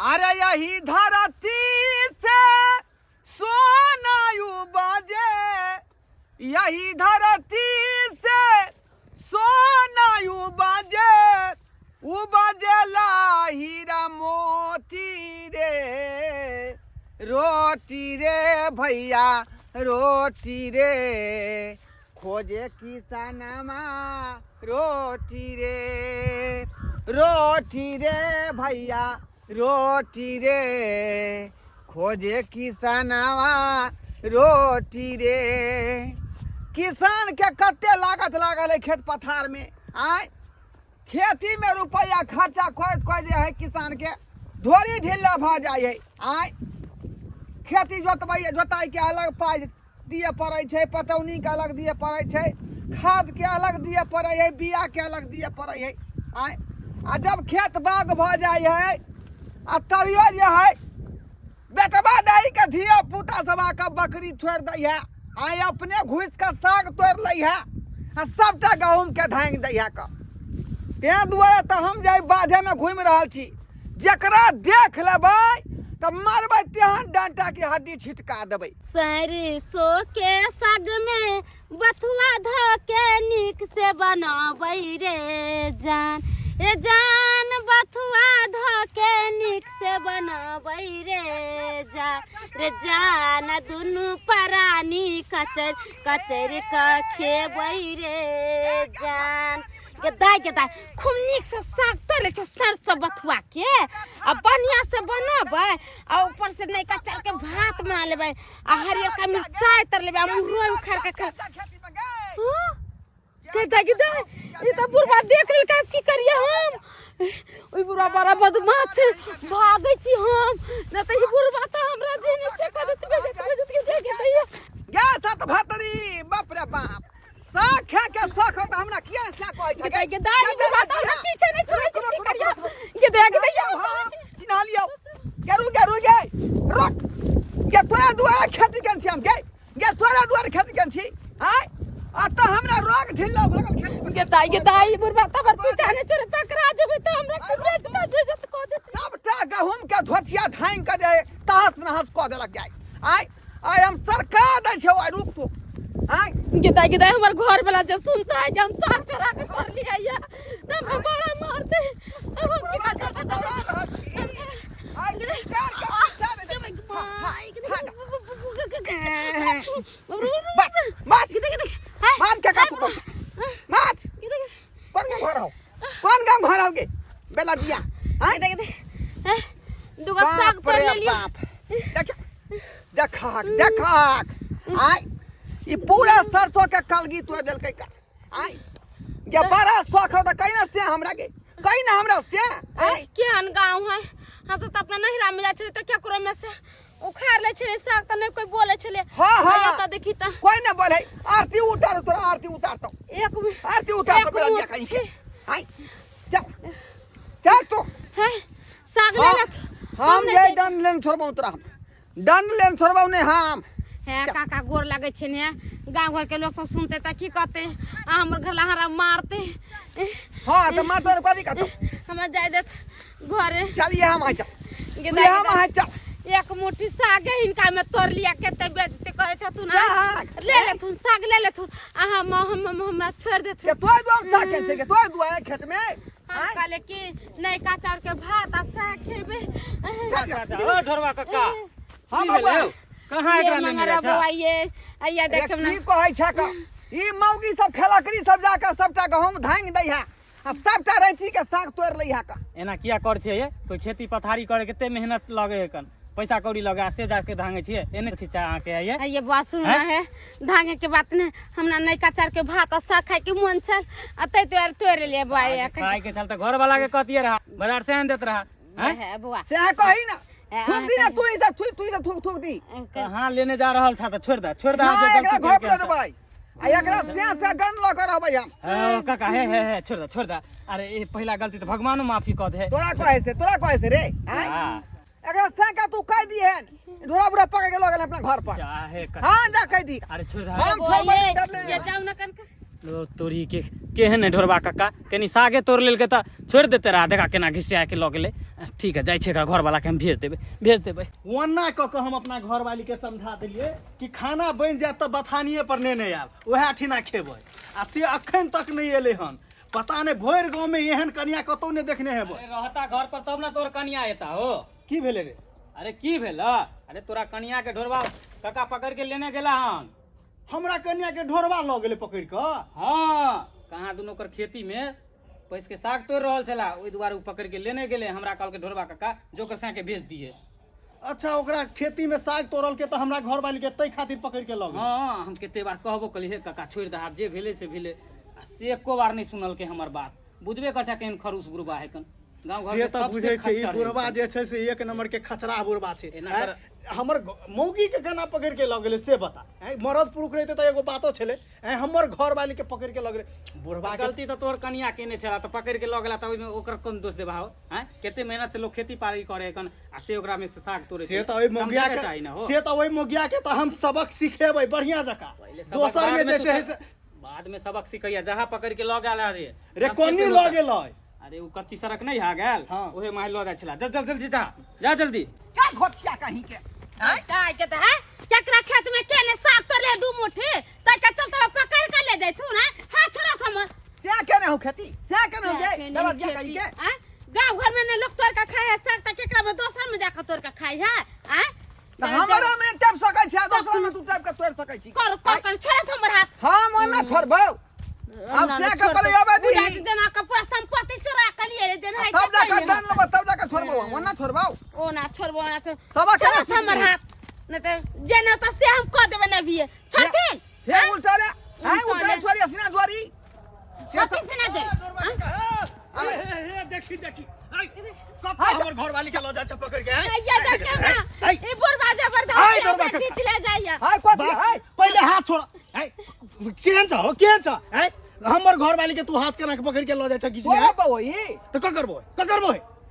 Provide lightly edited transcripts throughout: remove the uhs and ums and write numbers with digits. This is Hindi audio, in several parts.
अरे यही धरती से सोना उपजे, यही धरती से सोना उपजे, उपजेला हीरा मोती रे, रोटी रे भैया रोटी रे, खोजे किसानमा रोटी रे, रोटी रे भैया रोटी रे, खोजे किसानवा रोटी रे। किसान के कते लागत लागल है खेत पथार में, आय खेती में रुपया खर्चा खोज है किसान के ढोरी ढिल्ला भ जाए है। आय खेती जोताई के अलग पाई दिए पड़े छे, पटौनी के अलग दिए पड़े छे, खाद के अलग दिए पड़े है, बिया के अलग दिए पड़े है। आय आ जब खेत बाग भ जाए है आ तभियो जे है बेटवा दाई के धिया पुता सबा के बकरी छोड़ दै है, आय अपने घुस के साग तोड़ लै है आ सबटा गहूम के धांग दै है का। ते दुआरे तो हम जे बाधे में घूम रहल छी, जकरा देख लेबै तो मारबै तेहन डंटा की हड्डी छिटका देबै। सरसों के साग में बथुआ ध के निक से बनाबै रे जान, रे जान बथुआ ध के निक से बनाबै रे जान, रे जान दुनु परानी कचर कचर का खेबै रे जान। गेदाय खूब निक से साग तोड़ ले सरसों बथुआ के आ बढ़िया से बनाबै आ ऊपर से नैका चार के भात बना लेबै आ हरियर का मिर्चाई तर लेबै आ मुरई उखाड़ के खा। गेदाय ई त बुढ़वा देख लेल का की करिए हम, ओई बुढ़वा बड़ा बदमाश है, भागै छी हम न त ई बुढ़वा त हमरा जेने से क देत भेजत गेदाय गे सत भतरी बाप रे बाप साग खा के शौक हो त हमरा किया से कहै छै गेदाय बुढ़वा त हमरा पीछे नहीं छोड़ै छी की करिए। गेदाय चिन्हा लियो गेरू गे रुक गे तोरा दुआरे खेती कन छी हम गे तोरा दुआरे खेती कन छी। हाय आ त हमरा रोग ढिल्ला भगल खेती गेदाय बुढ़वा त हमर पीछे नहीं छोड़े, पकड़ा जेबै त हमरा कुरेज में भेजत क देत। सबटा गहूम के धोतिया धांग के जे तहस नहस क देलक जाय। आय हम सरकार दै छै ओइ रुक तू। आय गेदाय हमर घर वाला जे सुनता है जे हम साग चोरा के कर लिया या त हम बड़ा मारते अब हम की कर सकते हैं। मार के काटू मार कौन गांव घर आओगे बेला दिया। दुगो साग तोड़ ले लिया। देखा आय ई पूरा सरसों के कलगी तोड़ देलकै का। आय ये बड़ा शौक हो त कहीं ना से हमरा के कहीं ना हमरा से। आय केहन गांव है, हम सब त अपना नहिरा में जाय छले त क्या करे में से उखाड़ ले छले साग त नहीं कोई बोले छले। हां त देखी त कोई ना बोले आरती उतार तोरा आरती उतार तो एक आरती उतार तो बेला दिया कहीं के। आय चल तो है साग ले ले हम ये डन लेन छोड़बौ तोरा, हम डन लेन छोड़बौ ने हम। है काका गोर लगे छे ने गांव घर के लोग सब सुनते त की कहते आ हमर घर लहरा मारते। हां त मार तोर कथि कहतो हम जाय देत घरे। चलिए हम आ चल गेदाय हम आ चल एक मुट्ठी साग हिनका में तोड़ लिया केते बेइज्जती करे छथुन। ले लेथुन साग ले लेथुन आ हम हमरा छोड़ देथुन के तोय दुआम साग के छे के तोय दुआरे खेत में। हां काले की नैका चाउर के भात आ साग खेबे। ओ ढोरवा काका हां बाबा कहां एकरा लेने रे बाबा ये आइया देखम ना की कहै छै का ई मौगी सब खेलकरी सब जाके सबटा गहूम धांग दै है आ सबटा रैंची के साग तोड़ लै है का। एना किया कर छे ये कोई खेती पथारी करे केते मेहनत लगे है कन पैसा कौड़ी लगा से जाके धांगे छिए एने छिचा आके है ये बात सुनना है धांगे के बात ने हमरा नैका चार के भात आ साग खाए के मन छल आ तै तोड़ ले बाय खाए के चलता घर वाला के कहतिए रहा बाजार से आन देत रहा है बुआ से कही ना थूक दी ना तू इसे थूक दी। कहां लेने जा रहल था त छोड़ दे ना एकरा घर पे देबै आ एकरा से डन ल कर अबै हम। हां काका है छोड़ दे अरे ए पहला गलती तो भगवानो माफी क दे। तोरा कहे से रे। हां एकरा से का तू कह दी है ढोरा बुरा पकड़ के ल गेल अपना घर पर। चाहे हां जा कह दी अरे छोड़ दे हम छोड़ ये जाऊ न कन लो तोरी के केहन है ढोरबा काका कनी सागे तोड़ लेलकै त छोड़ देते रहा देखा केना घिसिया के लऽ गेलै ठीक है जाइ छै घर वाला के हम भेज देबै ओना कऽ के हम अपना घर वाली के समझा देलिए कि खाना बनि जात त बथानिए पर ने आब ओहे ठिना खेबै आ से अखन तक नहीं एले हन पता नहीं भोर गांव में एहन कन्या कतौ ने देखने हेबै अरे रहता घर पर तब ना तोर कनिया एता हो की भेले रे अरे की भेल अरे तोरा कनिया के ढोरबा काका पकड़ के लेने गेला हन हमरा कन्या के ढोरबा ल गेले पकड़ के हाँ कहाँ दुनू कर खेती में पैस के साग तोड़ रहल छला ओहि दुआरे उ पकड़ के लेने गेले हमरा कहल के ढोरबा काका जोकर सा के भेज दिए अच्छा ओकरा खेती में साग तोड़ल के त हमरा घर वाली के तै खातिर पकड़ के ल गेले हाँ हम केते बार कहबो कहली हे काका छोड़ दे आब जे भेले से भेले से एको बार नहीं सुनल के हमर बात बुझबे कर छा केहन खरूस बुरबा है कन गांव घर से के त बुझै छै ई बुढ़बा जे छै से एक नंबर के खचरा बुढ़बा छै हमर मौगी के केना पकड़ के ल गेले से बता मरद पुरुष रहते त एगो बातो छले हमर घर वाली के पकड़ के ल गेले बुढ़बा के गलती तो तोर कनिया केने छला त पकड़ के ल गेला त ओइमे ओकर कोन दोष देबा हो हैं केते मेहनत से लोग खेती बाड़ी करे कन आ से ओकरा में से साग तोड़े से त ओइ मोगिया के से त ओइ मोगिया के त हम सबक सिखेबै बढ़िया जका दोसर में जैसे बाद में सबक सिखैया जहां पकड़ के ल गेला रे कोनी ल गेलै अरे उ कच्ची सड़क नहीं हा गेल ओहे माय ल जाय छला जल्दी जा जल्दी क्या घोटिया कहीं के काय के त है चकरा खेत में केने साग तोड़ ले दू मुट्ठी त का चलते पकड़ के ले जाई तू ना हां छोरा हम से केने हो खेती से केने हो जाए डबल जा कहीं के गांव घर में ने लोग तोड़ के खाए है साग त केकरा में दोसर में जाकर तोड़ के खाई है हमरा में टाइप सकै छै दोसरा में तू टाइप के तोड़ सकै छी कर छोड़ हमर हाथ हम ओना छोड़बौ अब से के पले आबे दी जना का पूरा संपत्ति चुरा के लिए रे जन है तब जा के डाल लो तब जा के छोड़बौ ओना छोड़बौ ओना छोड़बो ना सब के हमर हाथ न त जना त से हम क देबे ना बिए छथिन हे उल्टा ले उल्टा छोड़ी सीना द्वारी सीना दे हे देखी कक्का हमर घर वाली के ल जा छ पकड़ के या देखे ना ए बुरबा जबरदस्ती खींच ले जाइया हाय कोती हाय पहले हाथ छोड़ केहन छ हमर घर वाली के तू हाथ केना के पकड़ के ल जा छ किसी ने बो ई तो का करबो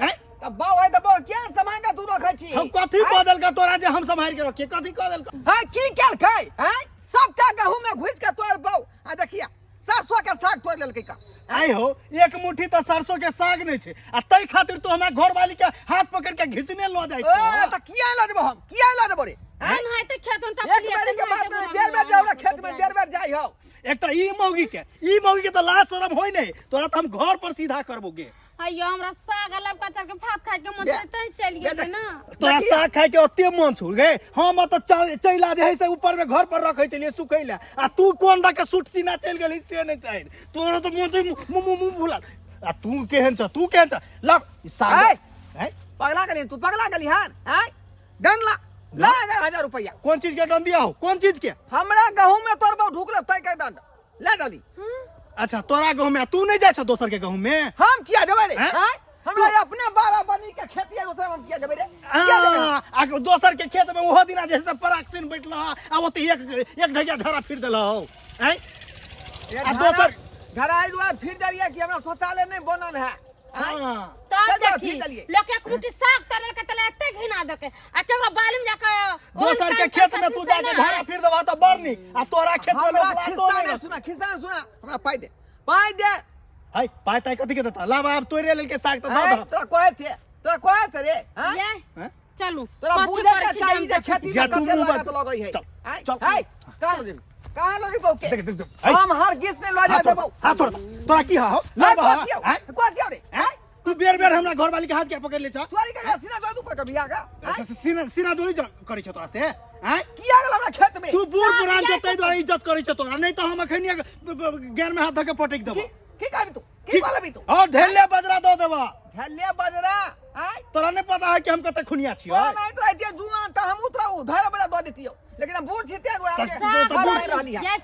हैं तब बाऊ है तब क्या समांगा तू रखै छी हम कथि बदल का तोरा जे हम संभाल के रखे कथि बदल का हां की केल खाय हैं सबटा गहूं में घुस के तोड़ बौ आ देखिया सरसों के साग तोड़ लेलकै का आई हो एक मुट्ठी तो सरसों के साग नहीं छे आ तई खातिर तो हमरा घर वाली के हाथ पकड़ के घिचने ल जाय छ ओ त किया ला देबो हम किया ला देबो रे हम है त खेत में एक बारी के बात बेर जाओ खेत में बेर जाई हो एक त ई मौगी के त लाज शरम होय नै तोरा त हम घर पर सीधा करबोगे अयो हमरा साग अलग का चल के भात खाए के मन तई चल गेल ना तोरा साग खाए के ओते मन छू गे हम त चैला जे है से ऊपर में घर पर रखै चलिए सुखैला आ तू कोन दा के सूट सीना चल गेली से नै चाहि तोरा त मुंह भुला आ तू केहन छ ला साग हैं पगला गली तू पगला गली हां हैं दन ला 1000 रुपया कौन चीज के दंड दिया हो कौन चीज के हमरा गहूं में तोरबो ढुकले तय के दंड ले डाली अच्छा तोरा गहूं में तू नहीं जाय छ दोसर के गहूं में हम किया देबे रे हैं हमरा अपने बारा बनी के खेती है दूसरा हम किया देबे रे आ दोसर के खेत में ओहो दिना जैसे पराक्सिन बैठल आ वो त एक ढैया झरा फिर देल हो हैं आ दोसर घराई दुआ फिर दरिया कि हमरा शौचालय नहीं बनल है तब देखी लोग एक मुट्ठी साग तरल के तले एते घिना दके आ तोरा बालम जाके दोसर के खेत में तू जाके झरा फिर देबा त बरनी आ तोरा खेत में हमरा खिस्सा सुना हमरा पाई दे हाय पाई ताई कथि के देता लाभ आप तोरे लेल के साग त द तोरा कोहे थे रे हां चलू तोरा बुझे के चाहिए जे खेती में कते लागत लगई है चल हाय कहां लगी बौके हम हर किस ने ल जा देबो हां छोड़ तोरा की हो ले को रे तू बेर हमरा घर वाली के हाथ के पकड़ ले छ तोरी के सीना दो पर कभी आगा सीना दूरी करै छ तोरा से हैं किया गेल हमरा खेत में तू बूढ़ पुरान छ तै द्वारा इज्जत करै छ तोरा नहीं त हम अखनिया ज्ञान में हाथ धके पटक देबो की करबी तू की बोलबी तू और ढेले बजरा दो देबा ढेले बजरा हैं तोरा नहीं पता है कि हम कते खुनिया छियो नहीं तो रहते जुआन त हम उतरा उधर बड़ा दो देतियो लेकिन हम बूढ़ छिते रहली है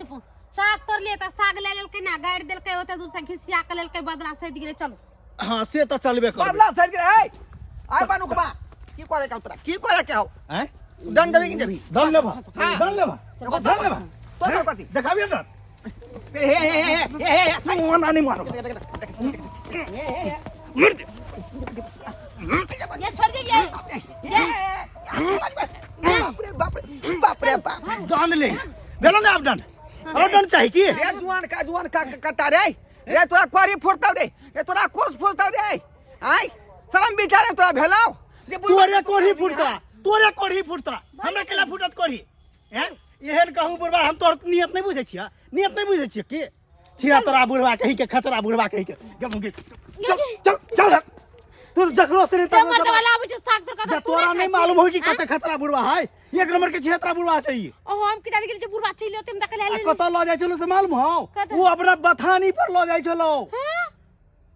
साग तोड़ लिए त साग ले लेलकै ना गाड़ देलकै ओते दूसरा घिसिया के लेलकै बदला से दिले चलो हां से त चलबे कर बदला से गिरे है आय बानुक बा की करे का उतरा की करे के हो हैं दंड देबी की देबी दंड लेबा तो कथि देखाबिए डर हे तू नानी मारो ये छोड़ दीजिए बाप रे बाप दंड ले बेलो ने आप दंड और दंड चाहिए की रे जुआन का कटा रे रे तोरा कोरी फुटताव रे तोरा कोस फुटताव रे आई शरम बिचारे तोरा भेलाव तोरे कोढ़ी फुटता हमरा केला फुटत कोढ़ी हैं एहन कहूं बुढ़वा हम तोर नियत नहीं बुझे छिया की छिया तोरा बुढ़वा कही के खचरा बुढ़वा कही के चल तू जकरो से नहीं टेबल वाला आबै छै साग तर कत तोरा नहीं मालूम हो कि कते खचरा बुढ़वा है एक नंबर के छिहत्तरा बुढ़वा चाहिए ओ हम की जाने के बुढ़वा छै लेते हम तक ले कत ल जाय छलो से मालूम हो कतऽ? वो अपना बथानी पर ल जाय छलो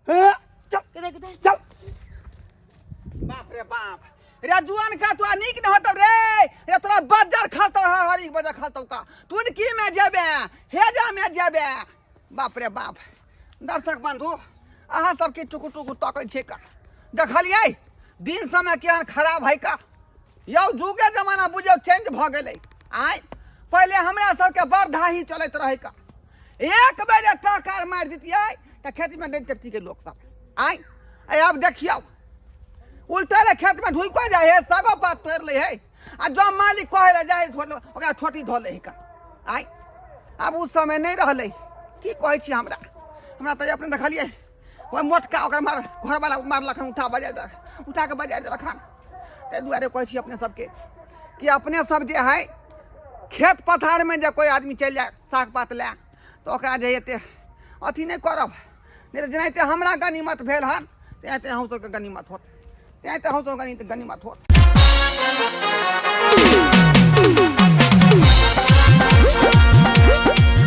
हैं चल बाप रे बाप रे जुआन का तोरा नीक न होतौ रे तोरा बजार खातौ हरी बजार खातौ का तू की में जेबे हेजा में जेबे बाप रे बाप दर्शक बंधु अहाँ सबके टुकु टुकु तकै छै का देखलियै दिन समय केहन खराब है का यौ जुगे जमाना बुझौ चेंज भ गेलै आइ पहले हमरा सबके बड़ धाही चलैत रहै का एक बेर टकार मार दितियै त खेती में नहीं टेपती के लोग सब आइ अब देखियौ उल्टा ले खेत में ढुक जाए है सगो पात तोड़ ले है आ जो मालिक कहे ले जाए ओकरा छोटी धो ले का आइ अब उस समय नहीं रहले की कहै छी हमरा तो अपने देखलिए वो मोटका ओकरा मार घर वाला मारलक उठा के बाजार रखन ते दुआरे कहै छी अपने सबके कि अपने सब जे है खेत पथार में जे कोई आदमी चल जाए साग पात ले तो ओकरा जे एते अथी नहीं करब नहीं तो जेनाहिते हमरा गनीमत भेल हन तेनाहिते हम सबके गनीमत होत तेनाहिते हम सब गनीमत होत